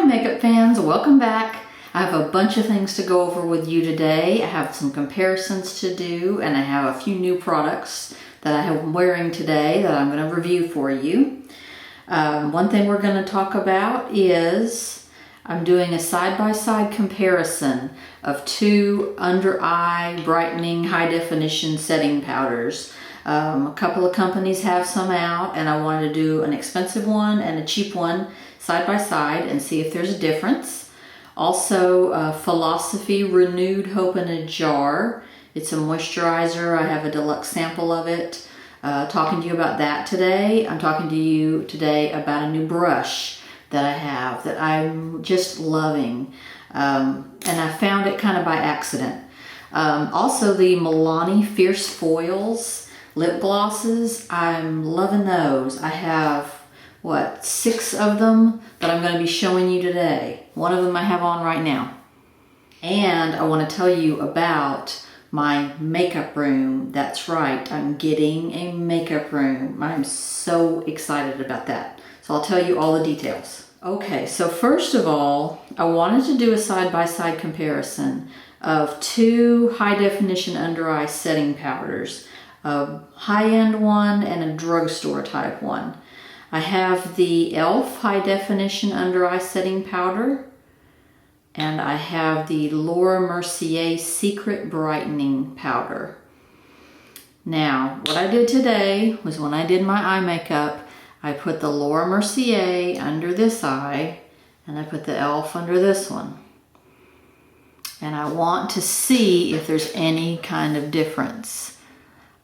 makeup fans, welcome back. I have a bunch of things to go over with you today. I have some comparisons to do, and I have a few new products that I am wearing today that I'm going to review for you. One thing we're going to talk about is I'm doing a side-by-side comparison of two under-eye brightening high-definition setting powders. A couple of companies have some out, and I wanted to do an expensive one and a cheap one side by side and see if there's a difference. Also, Philosophy Renewed Hope in a Jar. It's a moisturizer. I have a deluxe sample of it. Talking to you about that today. I'm talking to you today about a new brush that I have that I'm just loving. And I found it kind of by accident. Also, the Milani Fierce Foils lip glosses. I'm loving those. I have, 6 of them that I'm going to be showing you today. One of them I have on right now. And I want to tell you about my makeup room. That's right, I'm getting a makeup room. I'm so excited about that. So I'll tell you all the details. Okay, so first of all, I wanted to do a side-by-side comparison of two high-definition under-eye setting powders. A high-end one and a drugstore type one. I have the e.l.f. High Definition Under Eye Setting Powder, and I have the Mercier Secret Brightening Powder. Now, what I did today was when I did my eye makeup, I put the Mercier under this eye, and I put the e.l.f. under this one. And I want to see if there's any kind of difference.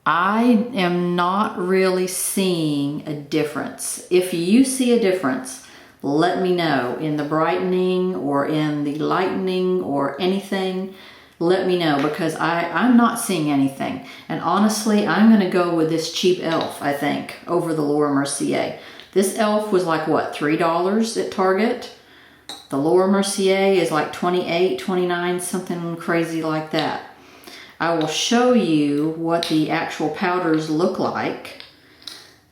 I am not really seeing a difference. If you see a difference, let me know in the brightening or in the lightening or anything. Let me know, because I'm not seeing anything. And honestly, I'm going to go with this cheap e.l.f., I think, over the Mercier. This e.l.f. was like, what, $3 at Target? The Mercier is like $28, $29, something crazy like that. I will show you what the actual powders look like,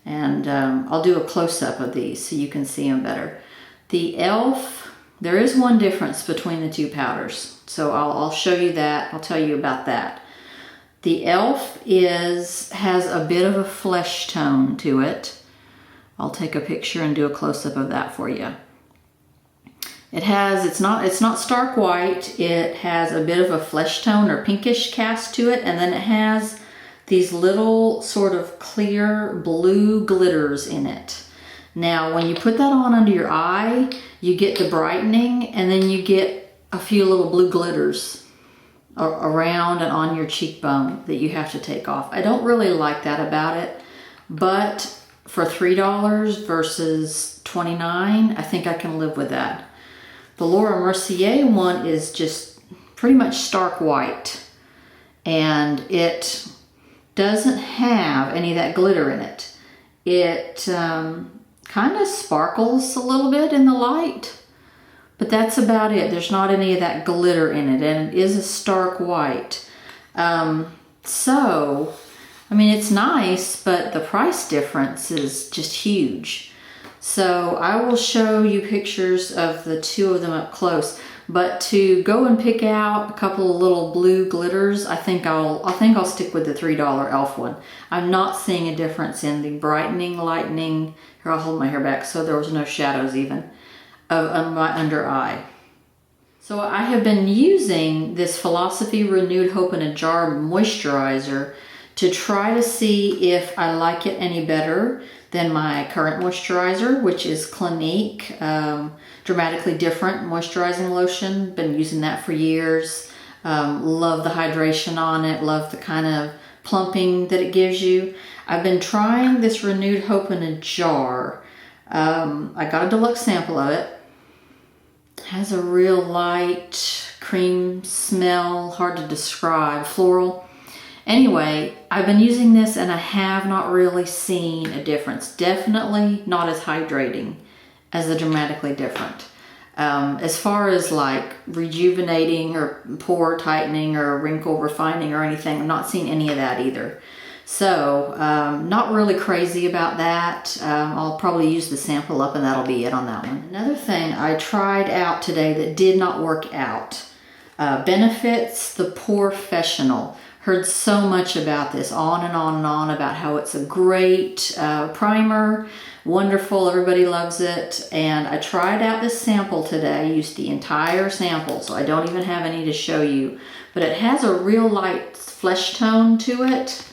and I'll do a close-up of these so you can see them better. The e.l.f., there is one difference between the two powders, so I'll show you that. I'll tell you about that. The e.l.f. has a bit of a flesh tone to it. I'll take a picture and do a close-up of that for you. It's not stark white. It has a bit of a flesh tone or pinkish cast to it, and then it has these little sort of clear blue glitters in it. Now, when you put that on under your eye, you get the brightening, and then you get a few little blue glitters around and on your cheekbone that you have to take off. I don't really like that about it, but for $3 versus $29, I think I can live with that. The Mercier one is just pretty much stark white, and it doesn't have any of that glitter in it. It kind of sparkles a little bit in the light, but that's about it. There's not any of that glitter in it, and it is a stark white. So, I mean, it's nice, but the price difference is just huge. So I will show you pictures of the two of them up close, but to go and pick out a couple of little blue glitters, I think I'll stick with the $3 e.l.f. one. I'm not seeing a difference in the brightening, lightening. Here, I'll hold my hair back so there was no shadows even of my under eye. So I have been using this Philosophy Renewed Hope in a Jar moisturizer to try to see if I like it any better than my current moisturizer, which is Clinique Dramatically Different Moisturizing Lotion. Been using that for years. Love the hydration on it. Love the kind of plumping that it gives you. I've been trying this Renewed Hope in a Jar. I got a deluxe sample of it. It has a real light cream smell, hard to describe, floral. Anyway, I've been using this and I have not really seen a difference. Definitely not as hydrating as the Dramatically Different. As far as like rejuvenating or pore tightening or wrinkle refining or anything, I'm not seeing any of that either. So not really crazy about that. I'll probably use the sample up and that'll be it on that one. Another thing I tried out today that did not work out, Benefits the Porefessional. Heard so much about this, on and on and on, about how it's a great primer, wonderful, everybody loves it. And I tried out this sample today, used the entire sample, so I don't even have any to show you. But it has a real light flesh tone to it.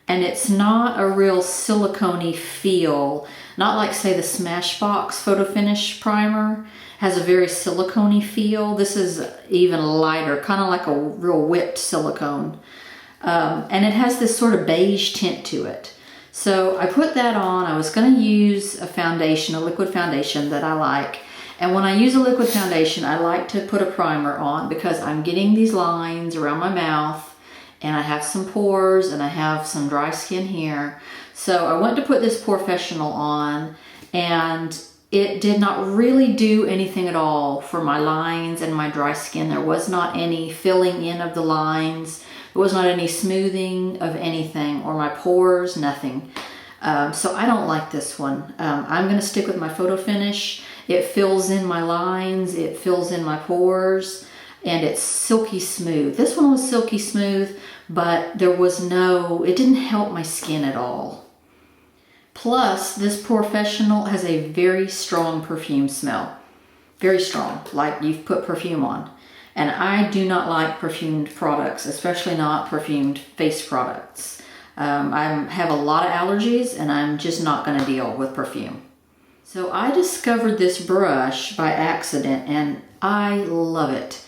And it's not a real silicone-y feel. Not like, say, the Smashbox Photo Finish Primer has a very silicone-y feel. This is even lighter, kind of like a real whipped silicone. And it has this sort of beige tint to it. So I put that on. I was going to use a foundation, a liquid foundation that I like. And when I use a liquid foundation, I like to put a primer on because I'm getting these lines around my mouth. And I have some pores and I have some dry skin here. So I went to put this Porefessional on and it did not really do anything at all for my lines and my dry skin. There was not any filling in of the lines. There was not any smoothing of anything, or my pores, nothing. So I don't like this one. I'm gonna stick with my Photo Finish. It fills in my lines, it fills in my pores, and it's silky smooth. This one was silky smooth, but there was it didn't help my skin at all. Plus, this Porefessional has a very strong perfume smell. Very strong, like you've put perfume on. And I do not like perfumed products, especially not perfumed face products. I have a lot of allergies and I'm just not gonna deal with perfume. So I discovered this brush by accident and I love it.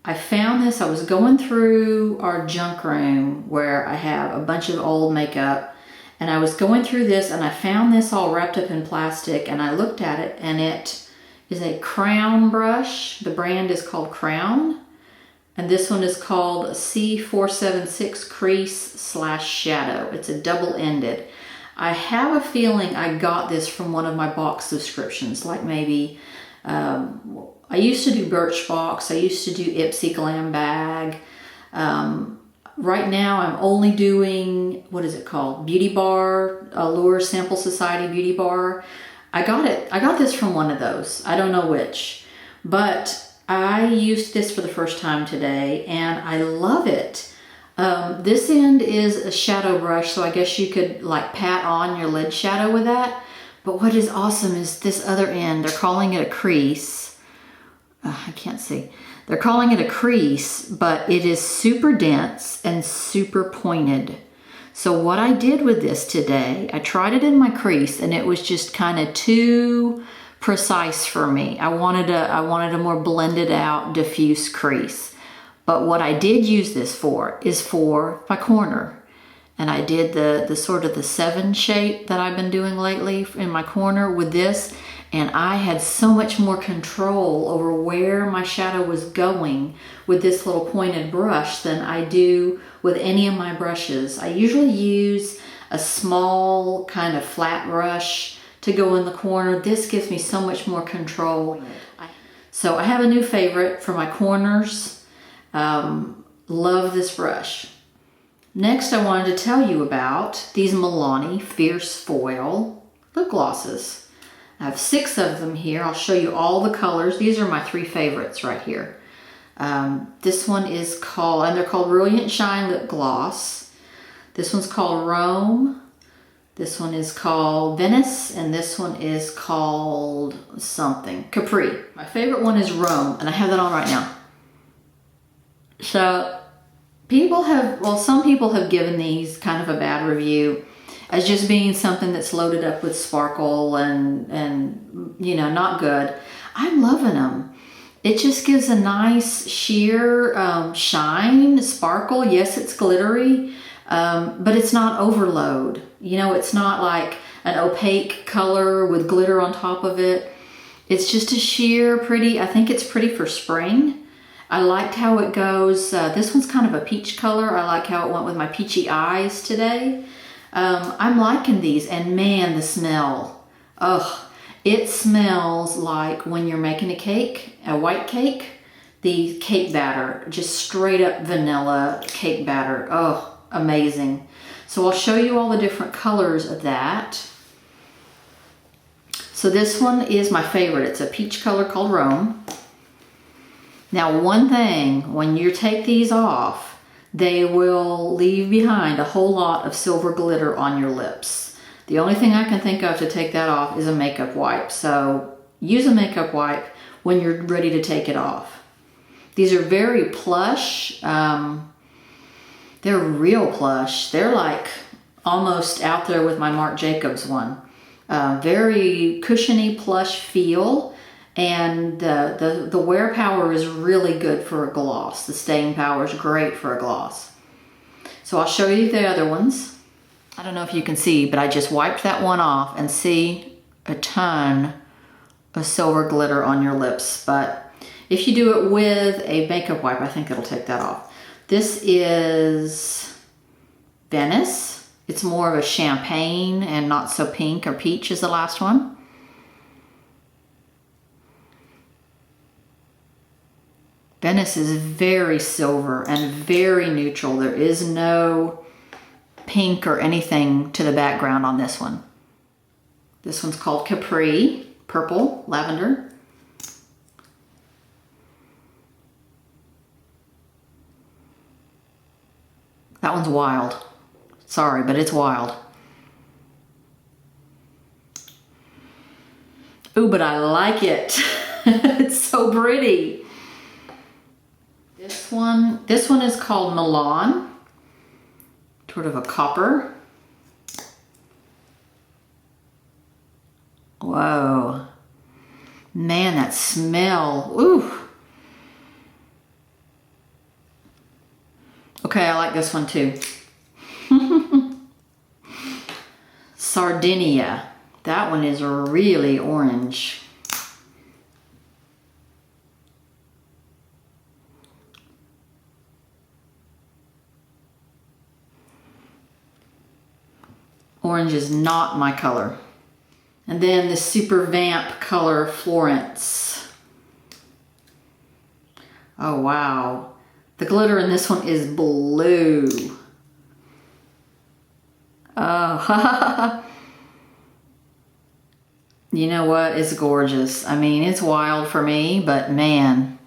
I found this, I was going through our junk room where I have a bunch of old makeup, and I was going through this and I found this all wrapped up in plastic, and I looked at it and it is a Crown brush. The brand is called Crown, and this one is called C476 Crease / Shadow. It's a double-ended. I have a feeling I got this from one of my box subscriptions, like maybe I used to do Birchbox. I used to do Ipsy Glam Bag. Right now I'm only doing, what is it called? Beauty Bar, Allure Sample Society Beauty Bar. I got this from one of those. I don't know which. But I used this for the first time today and I love it. This end is a shadow brush, so I guess you could like pat on your lid shadow with that. But what is awesome is this other end, they're calling it a crease. I can't see. They're calling it a crease, but it is super dense and super pointed. So what I did with this today, I tried it in my crease and it was just kind of too precise for me. I wanted a more blended out, diffuse crease. But what I did use this for is for my corner. And I did the sort of the 7 shape that I've been doing lately in my corner with this. And I had so much more control over where my shadow was going with this little pointed brush than I do with any of my brushes. I usually use a small kind of flat brush to go in the corner. This gives me so much more control. So I have a new favorite for my corners. Love this brush. Next, I wanted to tell you about these Milani Fierce Foil lip glosses. I have 6 of them here. I'll show you all the colors. These are my 3 favorites right here. This one is called, and they're called Brilliant Shine Lip Gloss. This one's called Rome. This one is called Venice, and this one is called something, Capri. My favorite one is Rome, and I have that on right now. So some people have given these kind of a bad review as just being something that's loaded up with sparkle and you know, not good. I'm loving them. It just gives a nice sheer shine, sparkle. Yes, it's glittery, but it's not overload. You know, it's not like an opaque color with glitter on top of it. It's just a sheer pretty, I think it's pretty for spring. I liked how it goes. This one's kind of a peach color. I like how it went with my peachy eyes today. I'm liking these, and man, the smell. Ugh, it smells like when you're making a cake, a white cake, the cake batter, just straight up vanilla cake batter. Oh, amazing. So I'll show you all the different colors of that. So this one is my favorite. It's a peach color called Rome. Now one thing, when you take these off, they will leave behind a whole lot of silver glitter on your lips. The only thing I can think of to take that off is a makeup wipe. So use a makeup wipe when you're ready to take it off. These are very plush. They're real plush. They're like almost out there with my Marc Jacobs one. Very cushiony plush feel, and the wear power is really good for a gloss. The staying power is great for a gloss. So I'll show you the other ones. I don't know if you can see, but I just wiped that one off and see a ton of silver glitter on your lips. But if you do it with a makeup wipe, I think it'll take that off. This is Venice. It's more of a champagne and not so pink, or peach is the last one. Venice is very silver and very neutral. There is no pink or anything to the background on this one. This one's called Capri, purple, lavender. That one's wild. Sorry, but it's wild. Ooh, but I like it. It's so pretty. This one is called Milani. Sort of a copper. Whoa. Man, that smell. Ooh. Okay, I like this one too. Sardinia. That one is really orange. Orange is not my color. And then the Super Vamp color Florence. Oh wow. The glitter in this one is blue. Oh, you know what? It's gorgeous. I mean, it's wild for me, but man,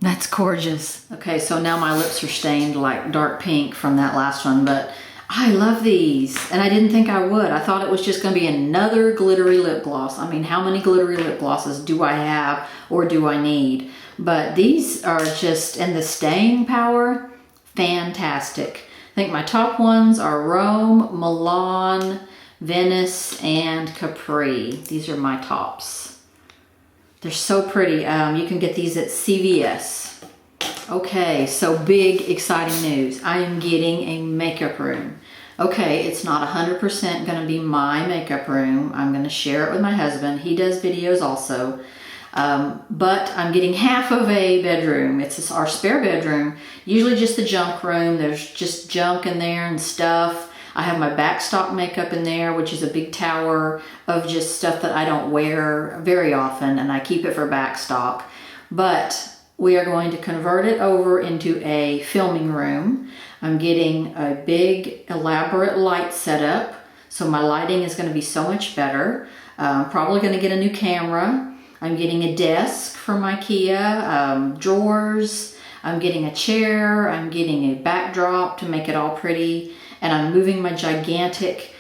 that's gorgeous. Okay, so now my lips are stained like dark pink from that last one, but I love these, and I didn't think I would. I thought it was just going to be another glittery lip gloss. I mean, how many glittery lip glosses do I have or do I need? But these are just, and the staying power, fantastic. I think my top ones are Rome, Milan, Venice, and Capri. These are my tops. They're so pretty. You can get these at CVS. Okay, so big, exciting news. I am getting a makeup room. Okay, it's not 100% gonna be my makeup room. I'm gonna share it with my husband. He does videos also. But I'm getting half of a bedroom. It's our spare bedroom, usually just the junk room. There's just junk in there and stuff. I have my backstock makeup in there, which is a big tower of just stuff that I don't wear very often, and I keep it for backstock. But we are going to convert it over into a filming room. I'm getting a big elaborate light setup, so my lighting is going to be so much better. I'm probably going to get a new camera. I'm getting a desk from IKEA, drawers. I'm getting a chair. I'm getting a backdrop to make it all pretty. And I'm moving my gigantic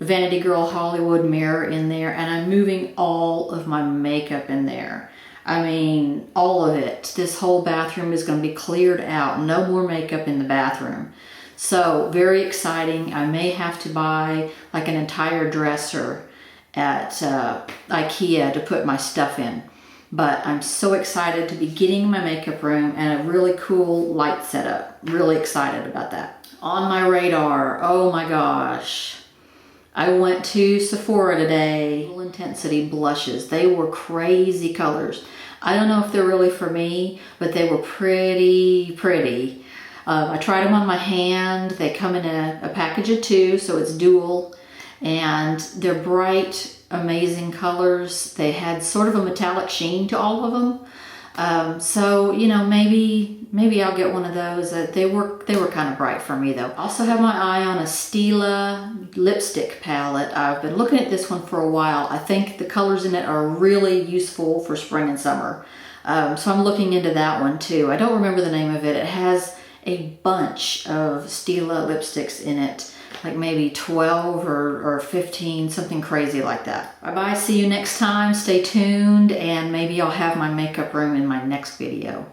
Vanity Girl Hollywood mirror in there. And I'm moving all of my makeup in there. I mean, all of it. This whole bathroom is going to be cleared out. No more makeup in the bathroom. So very exciting. I may have to buy like an entire dresser at IKEA to put my stuff in. But I'm so excited to be getting my makeup room and a really cool light setup. Really excited about that. On my radar, oh my gosh. I went to Sephora today. Full Intensity blushes. They were crazy colors. I don't know if they're really for me, but they were pretty. I tried them on my hand. They come in a package of 2, so it's dual. And they're bright, amazing colors. They had sort of a metallic sheen to all of them. So, you know, maybe I'll get one of those. They were kind of bright for me though. I also have my eye on a Stila lipstick palette. I've been looking at this one for a while. I think the colors in it are really useful for spring and summer. So I'm looking into that one too. I don't remember the name of it. It has a bunch of Stila lipsticks in it, like maybe 12 or 15, something crazy like that. Bye-bye, see you next time. Stay tuned, and maybe I'll have my makeup room in my next video.